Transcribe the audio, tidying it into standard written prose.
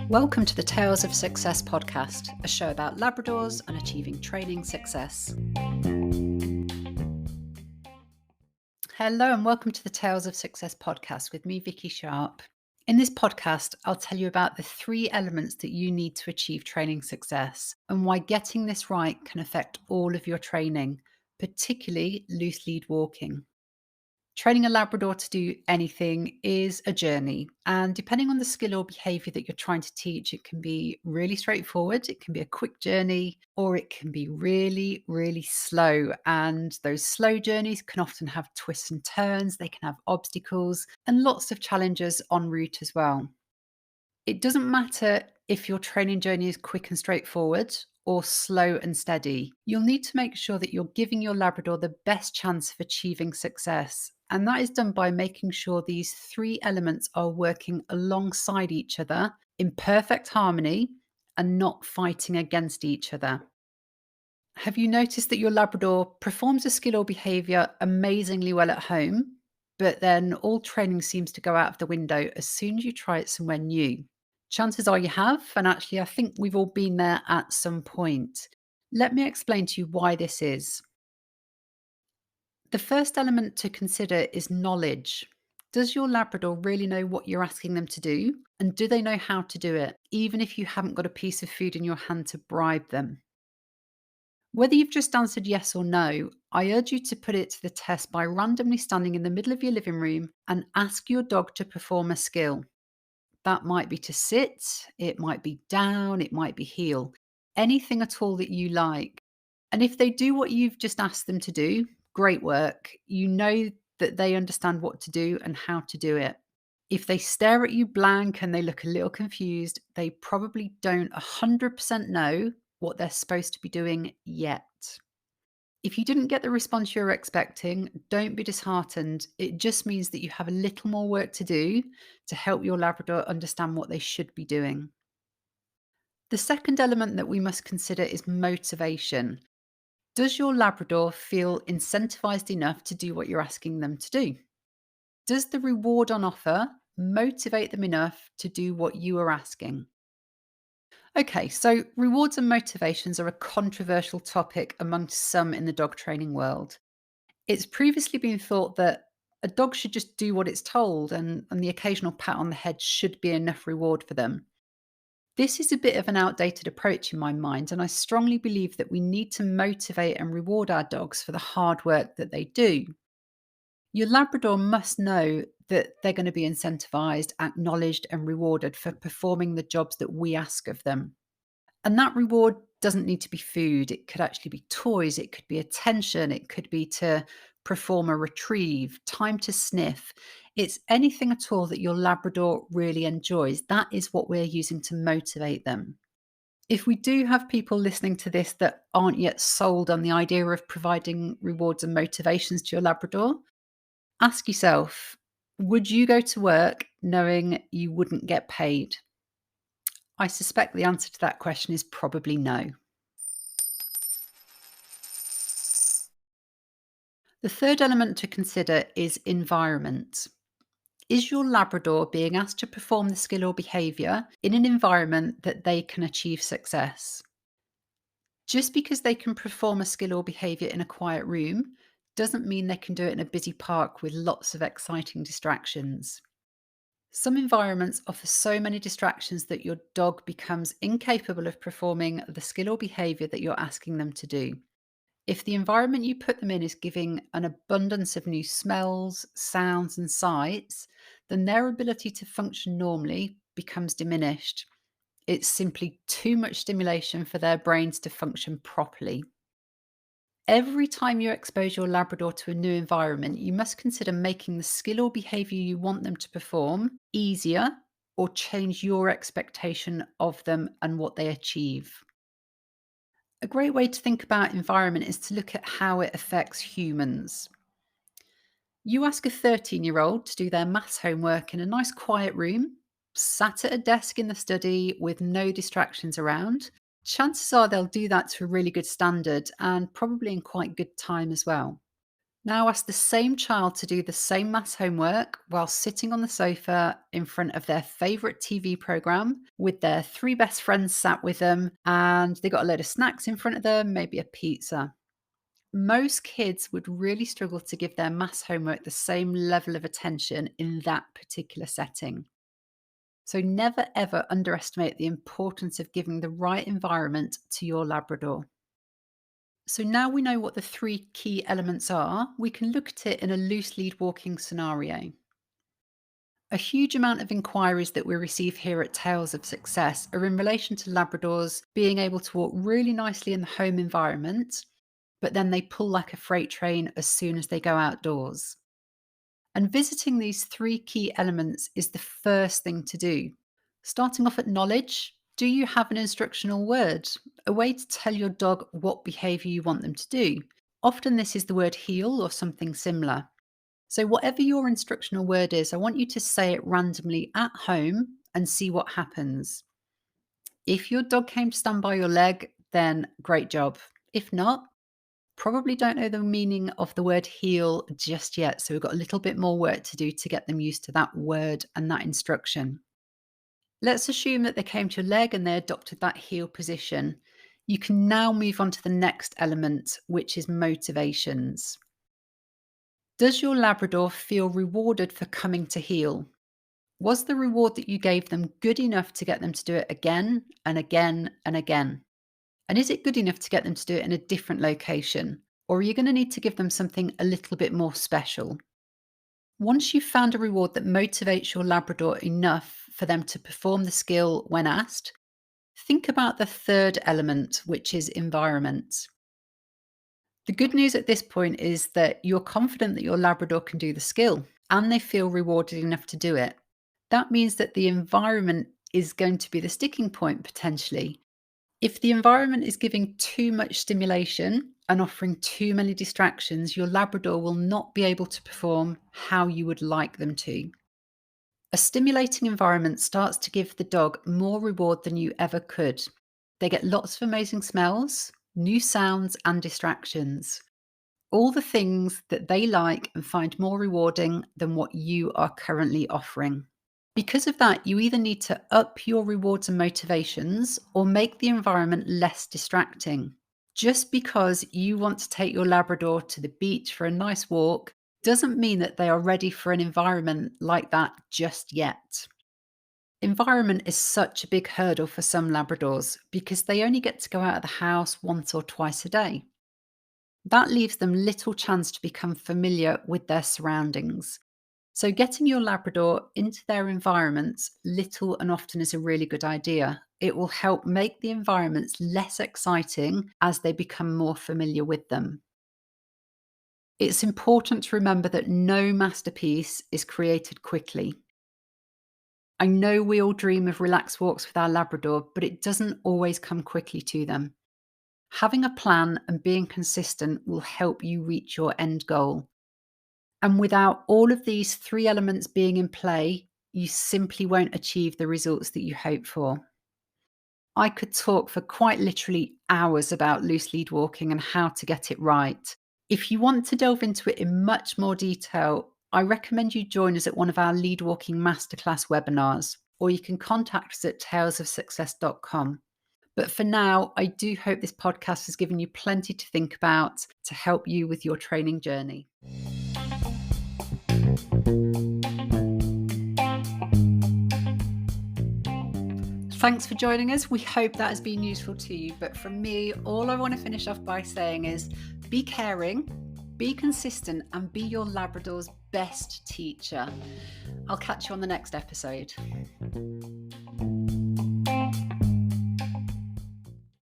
Welcome to the Tales of Success podcast, a show about Labradors and achieving training success. Hello, and welcome to the Tales of Success podcast with me, Vikki Sharp. In this podcast, I'll tell you about the 3 elements that you need to achieve training success and why getting this right can affect all of your training, particularly loose lead walking. Training a Labrador to do anything is a journey, and depending on the skill or behaviour that you're trying to teach, it can be really straightforward, it can be a quick journey, or it can be really, really slow. And those slow journeys can often have twists and turns, they can have obstacles and lots of challenges en route as well. It doesn't matter if your training journey is quick and straightforward or slow and steady. You'll need to make sure that you're giving your Labrador the best chance of achieving success. And that is done by making sure these 3 elements are working alongside each other in perfect harmony and not fighting against each other. Have you noticed that your Labrador performs a skill or behaviour amazingly well at home, but then all training seems to go out of the window as soon as you try it somewhere new? Chances are you have, and actually, I think we've all been there at some point. Let me explain to you why this is. The first element to consider is knowledge. Does your Labrador really know what you're asking them to do? And do they know how to do it, even if you haven't got a piece of food in your hand to bribe them? Whether you've just answered yes or no, I urge you to put it to the test by randomly standing in the middle of your living room and ask your dog to perform a skill. That might be to sit, it might be down, it might be heel, anything at all that you like. And if they do what you've just asked them to do, great work. You know that they understand what to do and how to do it. If they stare at you blank and they look a little confused, they probably don't 100% know what they're supposed to be doing yet. If you didn't get the response you were expecting, don't be disheartened. It just means that you have a little more work to do to help your Labrador understand what they should be doing. The second element that we must consider is motivation. Does your Labrador feel incentivized enough to do what you're asking them to do? Does the reward on offer motivate them enough to do what you are asking? Okay, so rewards and motivations are a controversial topic amongst some in the dog training world. It's previously been thought that a dog should just do what it's told, and the occasional pat on the head should be enough reward for them. This is a bit of an outdated approach in my mind, and I strongly believe that we need to motivate and reward our dogs for the hard work that they do. Your Labrador must know that they're going to be incentivized, acknowledged, and rewarded for performing the jobs that we ask of them. And that reward doesn't need to be food. It could actually be toys. It could be attention. It could be to perform a retrieve, time to sniff. It's anything at all that your Labrador really enjoys. That is what we're using to motivate them. If we do have people listening to this that aren't yet sold on the idea of providing rewards and motivations to your Labrador, ask yourself, would you go to work knowing you wouldn't get paid? I suspect the answer to that question is probably no. The third element to consider is environment. Is your Labrador being asked to perform the skill or behaviour in an environment that they can achieve success? Just because they can perform a skill or behaviour in a quiet room doesn't mean they can do it in a busy park with lots of exciting distractions. Some environments offer so many distractions that your dog becomes incapable of performing the skill or behaviour that you're asking them to do. If the environment you put them in is giving an abundance of new smells, sounds, and sights, then their ability to function normally becomes diminished. It's simply too much stimulation for their brains to function properly. Every time you expose your Labrador to a new environment, you must consider making the skill or behaviour you want them to perform easier or change your expectation of them and what they achieve. A great way to think about environment is to look at how it affects humans. You ask a 13-year-old to do their maths homework in a nice quiet room, sat at a desk in the study with no distractions around. Chances are they'll do that to a really good standard and probably in quite good time as well. Now ask the same child to do the same maths homework while sitting on the sofa in front of their favourite TV programme with their three best friends sat with them, and they got a load of snacks in front of them, maybe a pizza. Most kids would really struggle to give their maths homework the same level of attention in that particular setting. So never ever underestimate the importance of giving the right environment to your Labrador. So now we know what the three key elements are, we can look at it in a loose lead walking scenario. A huge amount of inquiries that we receive here at Tales of Success are in relation to Labradors being able to walk really nicely in the home environment, but then they pull like a freight train as soon as they go outdoors. And visiting these three key elements is the first thing to do. Starting off at knowledge, do you have an instructional word? A way to tell your dog what behaviour you want them to do. Often this is the word heel or something similar. So, whatever your instructional word is, I want you to say it randomly at home and see what happens. If your dog came to stand by your leg, then great job. If not, probably don't know the meaning of the word heel just yet. So, we've got a little bit more work to do to get them used to that word and that instruction. Let's assume that they came to your leg and they adopted that heel position. You can now move on to the next element, which is motivations. Does your Labrador feel rewarded for coming to heel? Was the reward that you gave them good enough to get them to do it again and again and again? And is it good enough to get them to do it in a different location? Or are you going to need to give them something a little bit more special? Once you've found a reward that motivates your Labrador enough for them to perform the skill when asked, think about the third element, which is environment. The good news at this point is that you're confident that your Labrador can do the skill and they feel rewarded enough to do it. That means that the environment is going to be the sticking point potentially. If the environment is giving too much stimulation and offering too many distractions, your Labrador will not be able to perform how you would like them to. A stimulating environment starts to give the dog more reward than you ever could. They get lots of amazing smells, new sounds, and distractions. All the things that they like and find more rewarding than what you are currently offering. Because of that, you either need to up your rewards and motivations or make the environment less distracting. Just because you want to take your Labrador to the beach for a nice walk doesn't mean that they are ready for an environment like that just yet. Environment is such a big hurdle for some Labradors because they only get to go out of the house once or twice a day. That leaves them little chance to become familiar with their surroundings. So, getting your Labrador into their environments little and often is a really good idea. It will help make the environments less exciting as they become more familiar with them. It's important to remember that no masterpiece is created quickly. I know we all dream of relaxed walks with our Labrador, but it doesn't always come quickly to them. Having a plan and being consistent will help you reach your end goal. And without all of these three elements being in play, you simply won't achieve the results that you hope for. I could talk for quite literally hours about loose lead walking and how to get it right. If you want to delve into it in much more detail, I recommend you join us at one of our lead walking masterclass webinars, or you can contact us at talesofsuccess.com. But for now, I do hope this podcast has given you plenty to think about to help you with your training journey. Thanks for joining us. We hope that has been useful to you. But from me, all I want to finish off by saying is be caring, be consistent, and be your Labrador's best teacher. I'll catch you on the next episode.